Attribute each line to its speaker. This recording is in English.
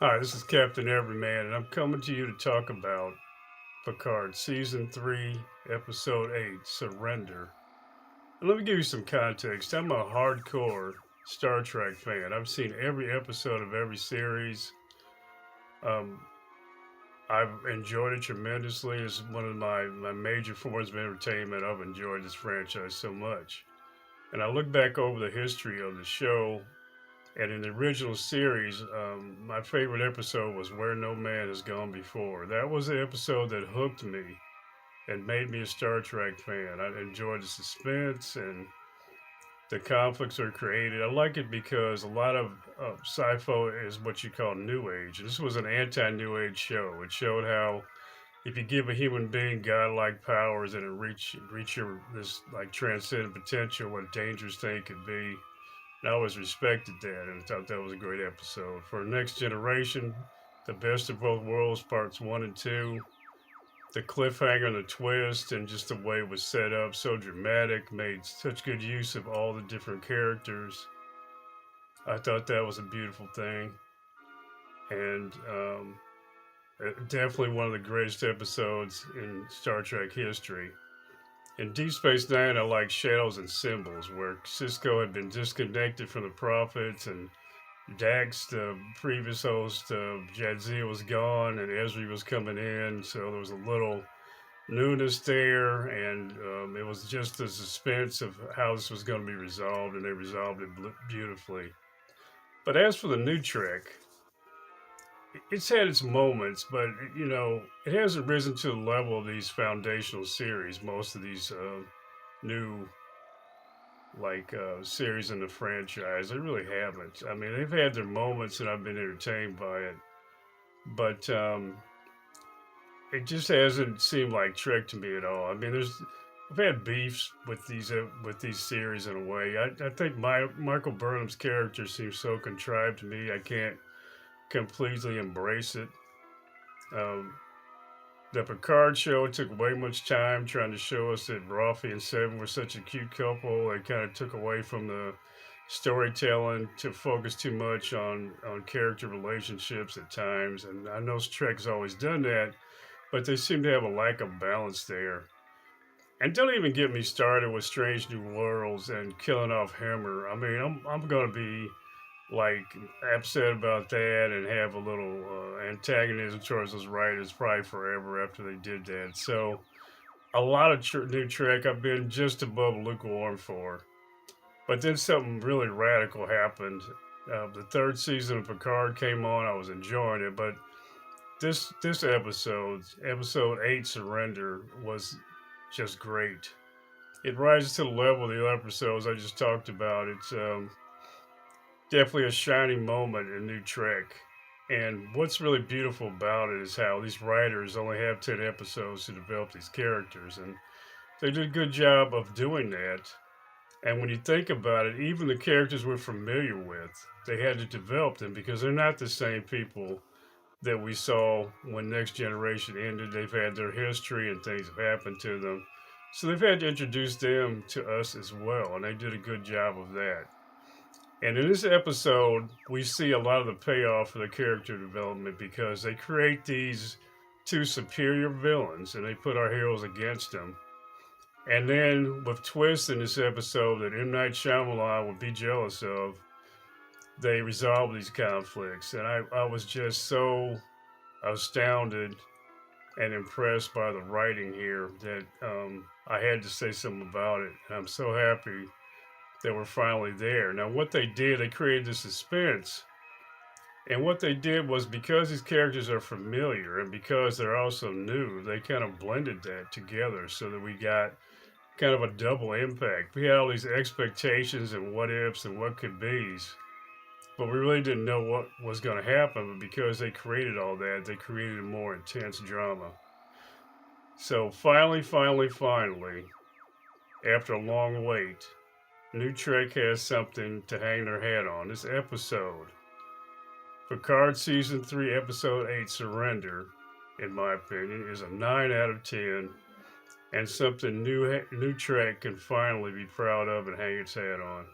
Speaker 1: Hi, this is Captain Everyman, and I'm coming to you to talk about Picard Season 3, Episode 8, Surrender. And let me give you some context. I'm a hardcore Star Trek fan. I've seen every episode of every series. Um, I've enjoyed it tremendously. It's one of my major forms of entertainment. I've enjoyed this franchise so much. And I look back over the history of the show. And in the original series, my favorite episode was Where No Man Has Gone Before. That was the episode that hooked me and made me a Star Trek fan. I enjoyed the suspense and the conflicts are created. I like it because a lot of sci-fi is what you call New Age. This was an anti-New Age show. It showed how if you give a human being godlike powers and it reach your this like transcendent potential, what a dangerous thing it could be. I always respected that, and I thought that was a great episode. For Next Generation, The Best of Both Worlds, Parts 1 and 2, the cliffhanger and the twist, and just the way it was set up, so dramatic, made such good use of all the different characters. I thought that was a beautiful thing, and definitely one of the greatest episodes in Star Trek history. In Deep Space Nine, I like Shadows and Symbols, where Cisco had been disconnected from the Prophets and Dax, the previous host of Jadzia, was gone, and Esri was coming in, so there was a little newness there, and it was just the suspense of how this was going to be resolved, and they resolved it beautifully. But as for the new Trek, it's had its moments, but it hasn't risen to the level of these foundational series. Most of these new series in the franchise. They really haven't. I mean, they've had their moments, and I've been entertained by it, but it just hasn't seemed like Trek to me at all. I mean, I've had beefs with these series in a way. I think Michael Burnham's character seems so contrived to me. I can't completely embrace it. Um, the Picard show took way much time trying to show us that Rafi and Seven were such a cute couple. It kind of took away from the storytelling to focus too much on character relationships at times. And I know Trek's always done that, but they seem to have a lack of balance there. And don't even get me started with Strange New Worlds and killing off Hammer. I mean, I'm gonna be like upset about that and have a little antagonism towards those writers probably forever after they did that. So a lot of new Trek I've been just above lukewarm for, but then something really radical happened. The third season of Picard came on. I was enjoying it, but this episode 8, Surrender, was just great. It rises to the level of the other episodes I just talked about. It's definitely a shining moment in New Trek. And what's really beautiful about it is how these writers only have 10 episodes to develop these characters. And they did a good job of doing that. And when you think about it, even the characters we're familiar with, they had to develop them because they're not the same people that we saw when Next Generation ended. They've had their history and things have happened to them. So they've had to introduce them to us as well. And they did a good job of that. And in this episode, we see a lot of the payoff for the character development because they create these two superior villains and they put our heroes against them. And then with twists in this episode that M. Night Shyamalan would be jealous of, they resolve these conflicts. And I was just so astounded and impressed by the writing here that I had to say something about it. And I'm so happy that we're finally there. Now, what they did, they created the suspense. And what they did was because these characters are familiar and because they're also new, they kind of blended that together so that we got kind of a double impact. We had all these expectations and what ifs and what could be's, but we really didn't know what was going to happen. But because they created all that, they created a more intense drama. So finally, after a long wait, New Trek has something to hang their hat on. This episode, Picard Season 3, Episode 8, Surrender, in my opinion, is a 9 out of 10 and something New Trek can finally be proud of and hang its hat on.